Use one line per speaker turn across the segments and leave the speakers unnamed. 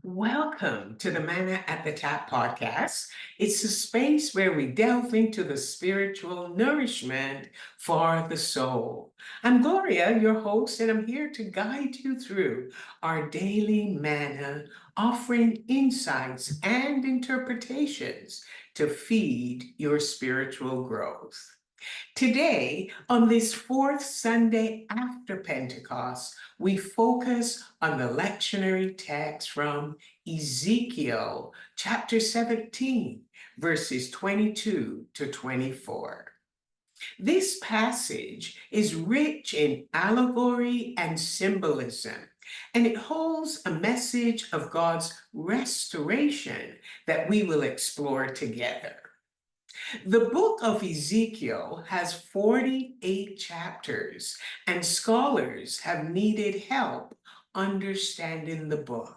Welcome to the Manna at the Tap podcast. It's a space where we delve into the spiritual nourishment for the soul. I'm Gloria, your host, and I'm here to guide you through our daily manna, offering insights and interpretations to feed your spiritual growth. Today, on this fourth Sunday after Pentecost, we focus on the lectionary text from Ezekiel chapter 17, verses 22 to 24. This passage is rich in allegory and symbolism, and it holds a message of God's restoration that we will explore together. The book of Ezekiel has 48 chapters, and scholars have needed help understanding the book.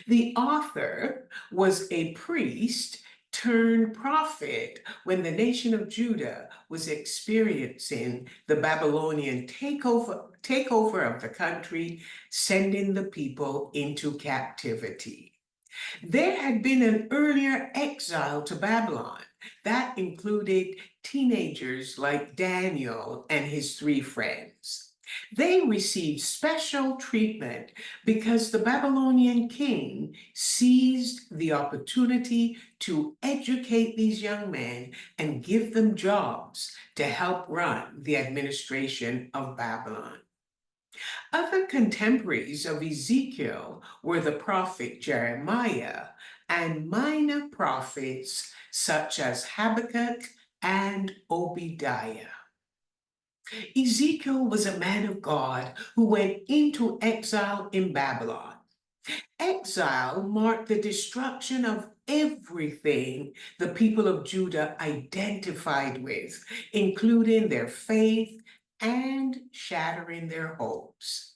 The author was a priest turned prophet when the nation of Judah was experiencing the Babylonian takeover of the country, sending the people into captivity. There had been an earlier exile to Babylon that included teenagers like Daniel and his three friends. They received special treatment because the Babylonian king seized the opportunity to educate these young men and give them jobs to help run the administration of Babylon. Other contemporaries of Ezekiel were the prophet Jeremiah and minor prophets such as Habakkuk and Obadiah. Ezekiel was a man of God who went into exile in Babylon. Exile marked the destruction of everything the people of Judah identified with, including their faith and shattering their hopes.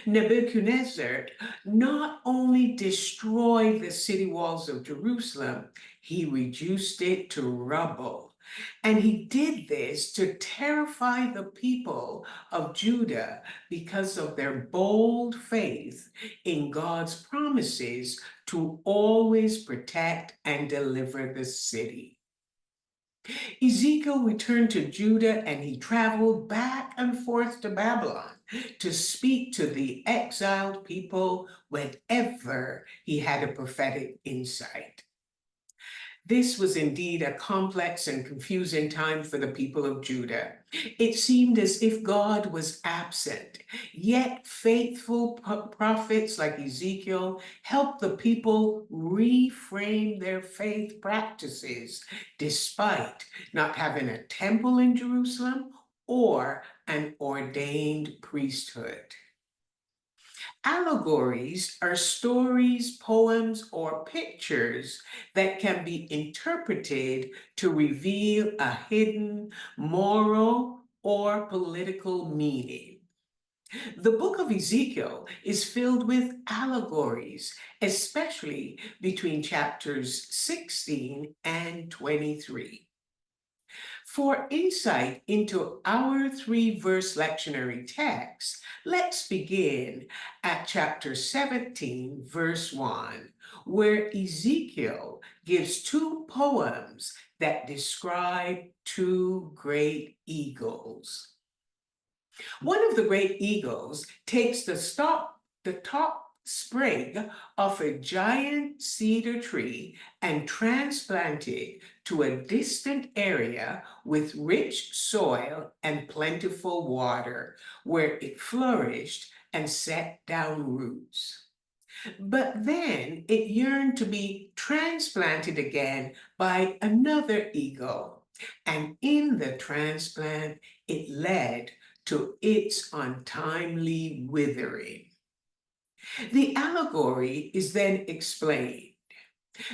Nebuchadnezzar not only destroyed the city walls of Jerusalem, he reduced it to rubble. And he did this to terrify the people of Judah because of their bold faith in God's promises to always protect and deliver the city. Ezekiel returned to Judah and he traveled back and forth to Babylon to speak to the exiled people whenever he had a prophetic insight. This was indeed a complex and confusing time for the people of Judah. It seemed as if God was absent, yet faithful prophets like Ezekiel helped the people reframe their faith practices despite not having a temple in Jerusalem or an ordained priesthood. Allegories are stories, poems, or pictures that can be interpreted to reveal a hidden moral or political meaning. The book of Ezekiel is filled with allegories, especially between chapters 16 and 23. For insight into our three-verse lectionary text, let's begin at chapter 17, verse 1, where Ezekiel gives two poems that describe two great eagles. One of the great eagles takes the top sprig of a giant cedar tree and transplant it to a distant area with rich soil and plentiful water, where it flourished and set down roots. But then it yearned to be transplanted again by another eagle, and in the transplant, it led to its untimely withering. The allegory is then explained.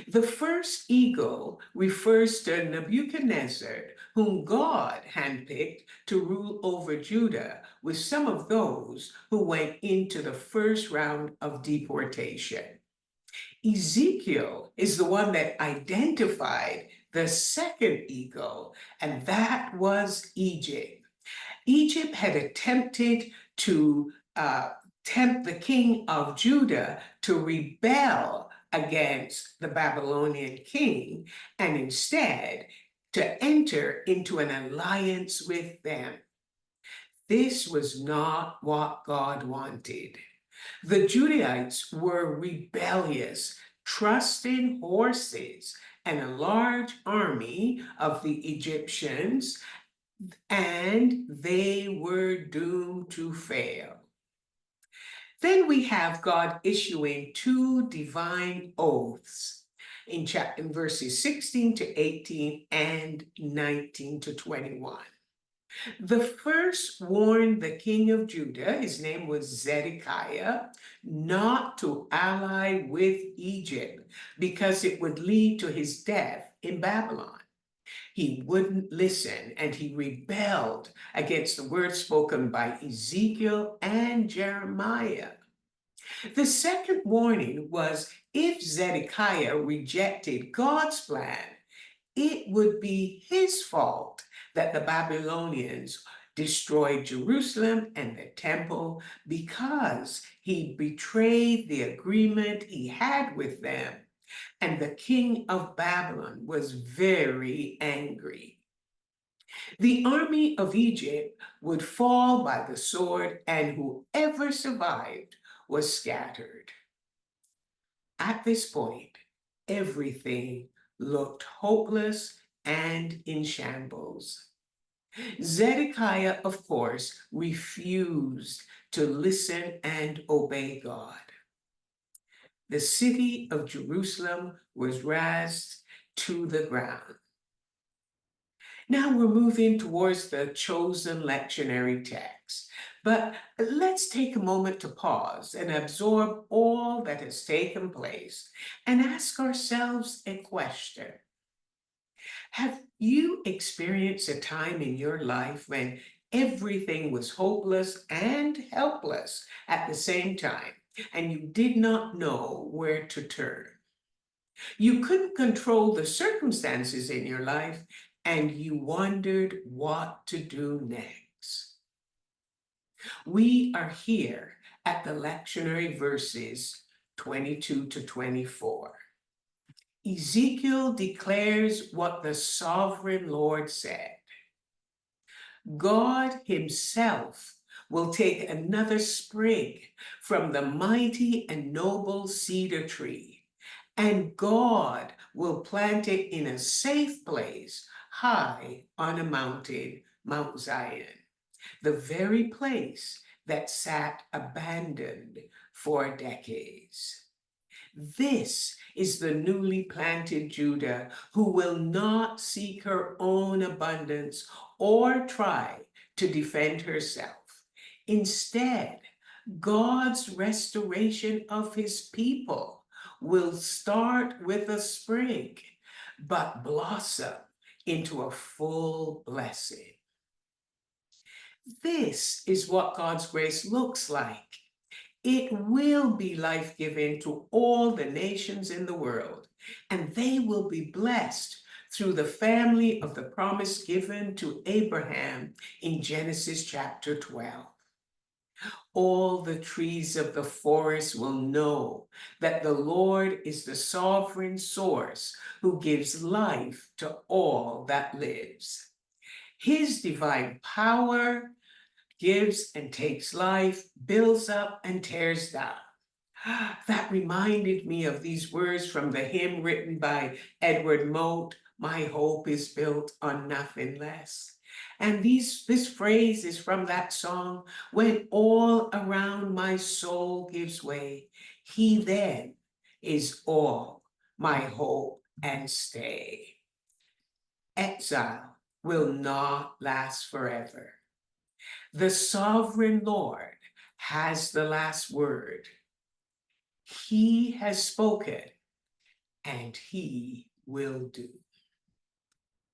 The first eagle refers to Nebuchadnezzar, whom God handpicked to rule over Judah with some of those who went into the first round of deportation. Ezekiel is the one that identified the second eagle, and that was Egypt. Egypt had attempted to tempt the king of Judah to rebel against the Babylonian king and instead to enter into an alliance with them. This was not what God wanted. The Judahites were rebellious, trusting horses and a large army of the Egyptians, and they were doomed to fail. Then we have God issuing two divine oaths in verses 16 to 18 and 19 to 21. The first warned the king of Judah, his name was Zedekiah, not to ally with Egypt because it would lead to his death in Babylon. He wouldn't listen and he rebelled against the words spoken by Ezekiel and Jeremiah. The second warning was if Zedekiah rejected God's plan, it would be his fault that the Babylonians destroyed Jerusalem and the temple because he betrayed the agreement he had with them. And the king of Babylon was very angry. The army of Egypt would fall by the sword, and whoever survived was scattered. At this point, everything looked hopeless and in shambles. Zedekiah, of course, refused to listen and obey God. The city of Jerusalem was razed to the ground. Now we're moving towards the chosen lectionary text. But let's take a moment to pause and absorb all that has taken place and ask ourselves a question. Have you experienced a time in your life when everything was hopeless and helpless at the same time, and you did not know where to turn? You couldn't control the circumstances in your life, and you wondered what to do next. We are here at the lectionary verses 22 to 24. Ezekiel declares what the sovereign Lord said. God himself will take another sprig from the mighty and noble cedar tree, and God will plant it in a safe place high on a mountain, Mount Zion, the very place that sat abandoned for decades. This is the newly planted Judah who will not seek her own abundance or try to defend herself. Instead, God's restoration of his people will start with a sprig, but blossom into a full blessing. This is what God's grace looks like. It will be life-giving to all the nations in the world, and they will be blessed through the family of the promise given to Abraham in Genesis chapter 12. All the trees of the forest will know that the Lord is the sovereign source who gives life to all that lives. His divine power gives and takes life, builds up and tears down. That reminded me of these words from the hymn written by Edward Mote, "My hope is built on nothing less." And this phrase is from that song, "When all around my soul gives way, he then is all my hope and stay." Exile will not last forever. The sovereign Lord has the last word. He has spoken, and he will do.